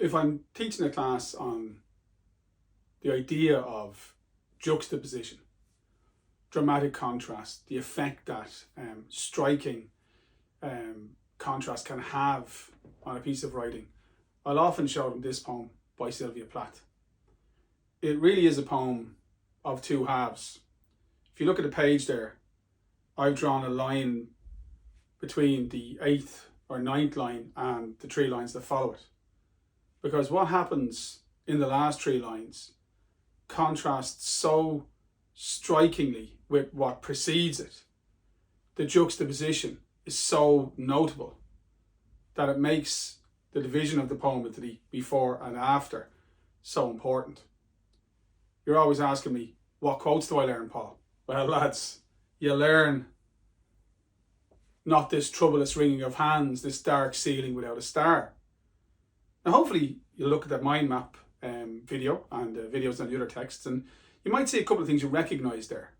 if I'm teaching a class on the idea of juxtaposition, dramatic contrast, the effect that striking contrast can have on a piece of writing, I'll often show them this poem by Sylvia Plath. It really is a poem of two halves. If you look at the page there, I've drawn a line between the 8th or 9th line and the 3 lines that follow it. Because what happens in the last 3 lines contrasts so strikingly with what precedes it. The juxtaposition is so notable that it makes the division of the poem into the before and after so important. You're always asking me, what quotes do I learn, Paul? Well, lads, you learn not this troublous wringing of hands, this dark ceiling without a star. Now, hopefully you'll look at that mind map video and videos on the other texts, and you might see a couple of things you recognise there.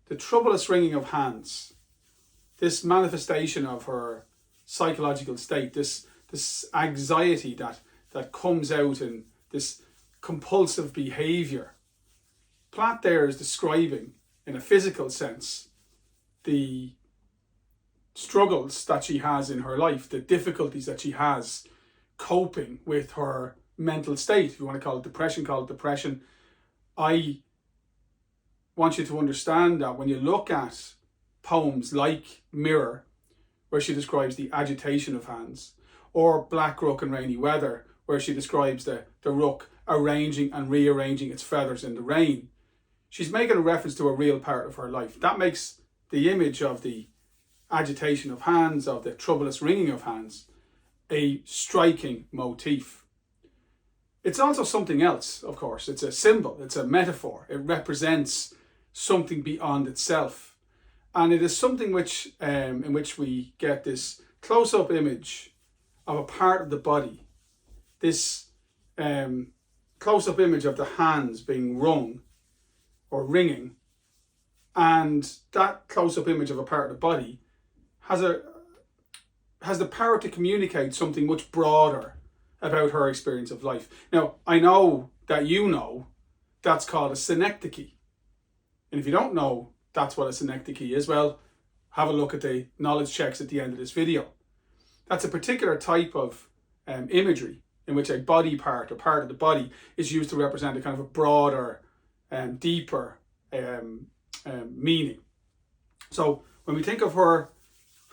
The troublous wringing of hands, this manifestation of her psychological state, this anxiety that comes out in this compulsive behaviour. Plath there is describing, in a physical sense, the struggles that she has in her life, the difficulties that she has coping with her mental state. If you want to call it depression, call it depression. I want you to understand that when you look at poems like Mirror, where she describes the agitation of hands, or Black Rook in Rainy Weather, where she describes the rook arranging and rearranging its feathers in the rain, she's making a reference to a real part of her life. That makes the image of the agitation of hands, of the troublous wringing of hands, a striking motif. It's also something else, of course. It's a symbol, it's a metaphor. It represents something beyond itself. And it is something which, in which we get this close-up image of a part of the body, this close-up image of the hands being wrung or wringing, and that close-up image of a part of the body has the power to communicate something much broader about her experience of life. Now, I know that you know that's called a synecdoche. And if you don't know that's what a synecdoche is, well, have a look at the knowledge checks at the end of this video. That's a particular type of imagery in which a body part or part of the body is used to represent a kind of a broader and deeper meaning. So when we think of her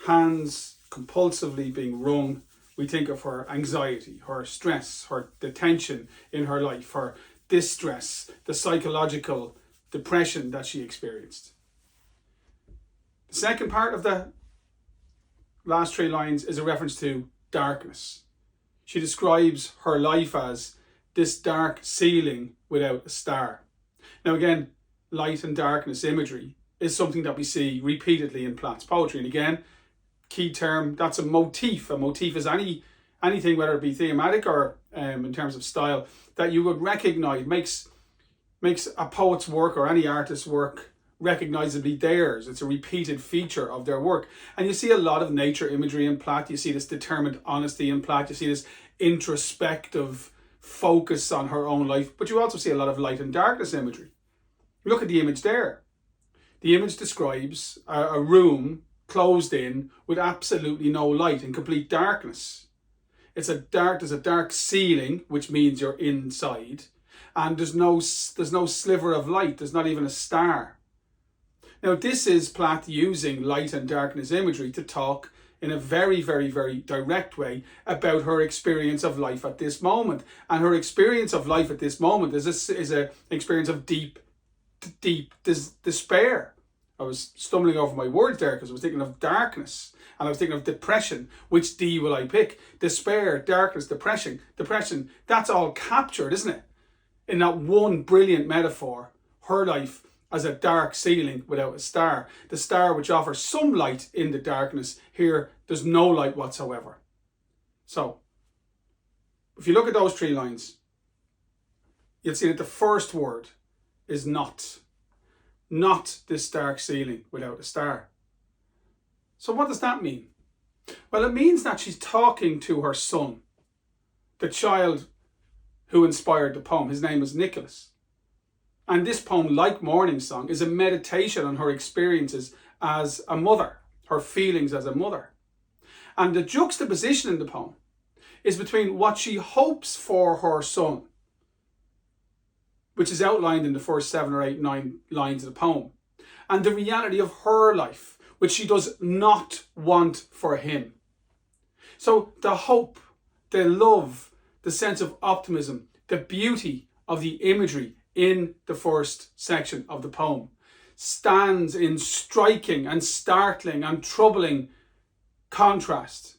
hands compulsively being wrung, we think of her anxiety, her stress, the tension in her life, her distress, the psychological depression that she experienced. The second part of the last 3 lines is a reference to darkness. She describes her life as this dark ceiling without a star. Now again, light and darkness imagery is something that we see repeatedly in Plath's poetry. And again, key term, that's a motif. A motif is anything, whether it be thematic or in terms of style, that you would recognise, makes a poet's work or any artist's work recognisably theirs. It's a repeated feature of their work. And you see a lot of nature imagery in Plath. You see this determined honesty in Plath. You see this introspective focus on her own life. But you also see a lot of light and darkness imagery. Look at the image there. The image describes a room closed in with absolutely no light, in complete darkness. There's a dark ceiling, which means you're inside, and there's no sliver of light. There's not even a star. Now, this is Plath using light and darkness imagery to talk in a very, very, very direct way about her experience of life at this moment. And her experience of life at this moment is an experience of deep despair. I was stumbling over my words there because I was thinking of darkness and I was thinking of depression. Which D will I pick? Despair, darkness, depression. That's all captured, isn't it? In that one brilliant metaphor, her life as a dark ceiling without a star. The star which offers some light in the darkness. Here, there's no light whatsoever. So, if you look at those 3 lines, you'll see that the first word is not. Not this dark ceiling without a star. So what does that mean? Well, it means that she's talking to her son. the child who inspired the poem. His name was Nicholas. And this poem, like Morning Song, is a meditation on her experiences as a mother, her feelings as a mother. And the juxtaposition in the poem is between what she hopes for her son, which is outlined in the first 7 or 8, 9 lines of the poem, and the reality of her life, which she does not want for him. So the hope, the love, the sense of optimism, the beauty of the imagery in the first section of the poem stands in striking and startling and troubling contrast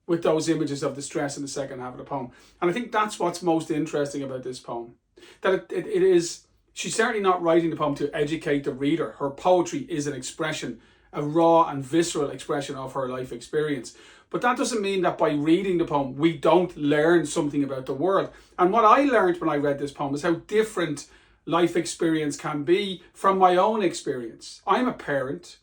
with those images of distress in the second half of the poem. And I think that's what's most interesting about this poem. That it is, she's certainly not writing the poem to educate the reader. Her poetry is an expression, a raw and visceral expression of her life experience. But that doesn't mean that by reading the poem, we don't learn something about the world. And what I learned when I read this poem is how different life experience can be from my own experience. I'm a parent.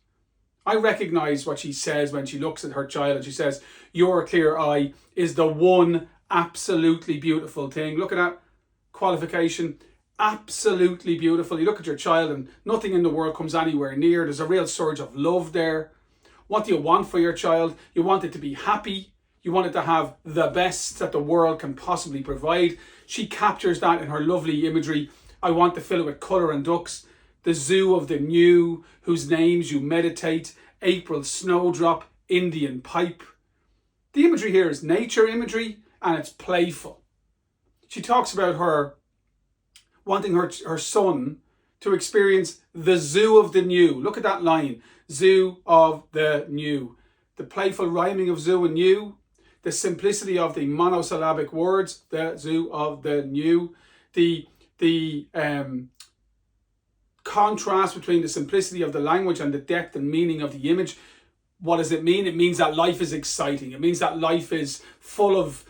I recognize what she says when she looks at her child and she says, "Your clear eye is the one absolutely beautiful thing." Look at that qualification. Absolutely beautiful. You look at your child and nothing in the world comes anywhere near. There's a real surge of love there. What do you want for your child? You want it to be happy. You want it to have the best that the world can possibly provide. She captures that in her lovely imagery. I want to fill it with colour and ducks. The zoo of the new, whose names you meditate. April snowdrop, Indian pipe. The imagery here is nature imagery and it's playful. She talks about her wanting her son to experience the zoo of the new. Look at that line. Zoo of the new. The playful rhyming of zoo and new. The simplicity of the monosyllabic words. The zoo of the new. The contrast between the simplicity of the language and the depth and meaning of the image. What does it mean? It means that life is exciting. It means that life is full of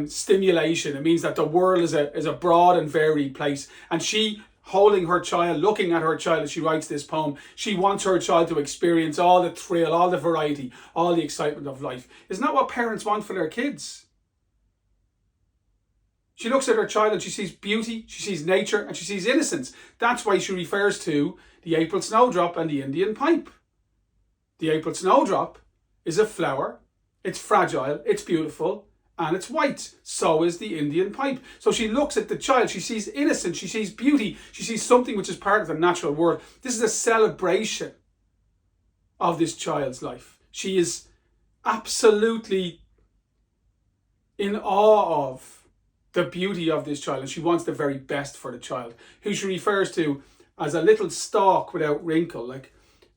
stimulation. It means that the world is a broad and varied place. And she, holding her child, looking at her child as she writes this poem, she wants her child to experience all the thrill, all the variety, all the excitement of life. Isn't that what parents want for their kids? She looks at her child and she sees beauty, she sees nature, and she sees innocence. That's why she refers to the April snowdrop and the Indian pipe. The April snowdrop is a flower. It's fragile, it's beautiful, and it's white. So is the Indian pipe. So she looks at the child, she sees innocence, she sees beauty, she sees something which is part of the natural world. This is a celebration of this child's life. She is absolutely in awe of the beauty of this child, and she wants the very best for the child, who she refers to as a little stalk without wrinkle, like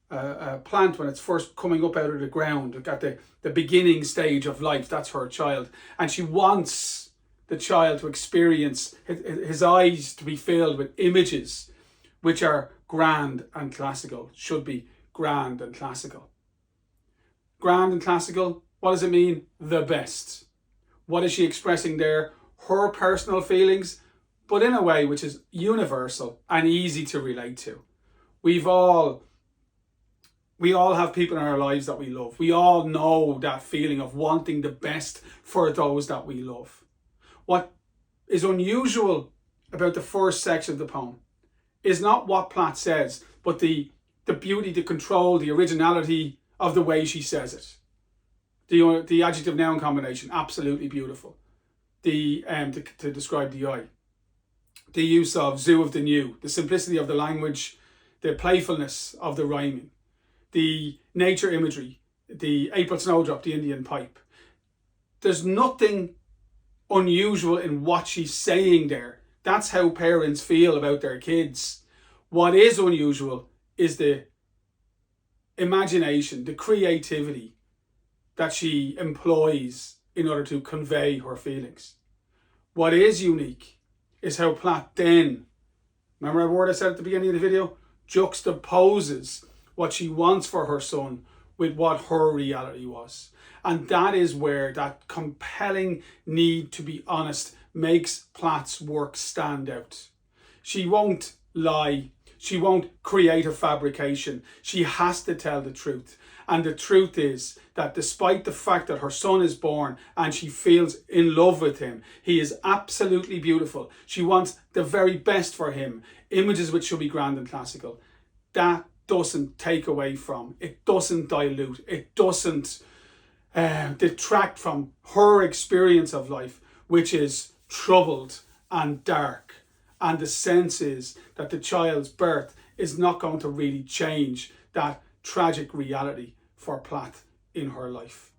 a plant when it's first coming up out of the ground, at the beginning stage of life. That's her child. And she wants the child to experience his eyes to be filled with images which are grand and classical, should be grand and classical. Grand and classical, what does it mean? The best. What is she expressing there? Her personal feelings, but in a way which is universal and easy to relate to. We all have people in our lives that we love. We all know that feeling of wanting the best for those that we love. What is unusual about the first section of the poem is not what Plath says, but the beauty, the control, the originality of the way she says it. The adjective noun combination, absolutely beautiful. To describe the eye. The use of zoo of the new, the simplicity of the language, the playfulness of the rhyming, the nature imagery, the April snowdrop, the Indian pipe. There's nothing unusual in what she's saying there. That's how parents feel about their kids. What is unusual is the imagination, the creativity that she employs in order to convey her feelings. What is unique is how Plath then, remember a word I said at the beginning of the video, juxtaposes what she wants for her son with what her reality was. And that is where that compelling need to be honest makes Plath's work stand out. She won't lie. She won't create a fabrication. She has to tell the truth. And the truth is that despite the fact that her son is born and she feels in love with him, he is absolutely beautiful. She wants the very best for him, images which should be grand and classical. That doesn't take away from, it doesn't dilute, it doesn't detract from her experience of life, which is troubled and dark. And the sense is that the child's birth is not going to really change that tragic reality for Plath in her life.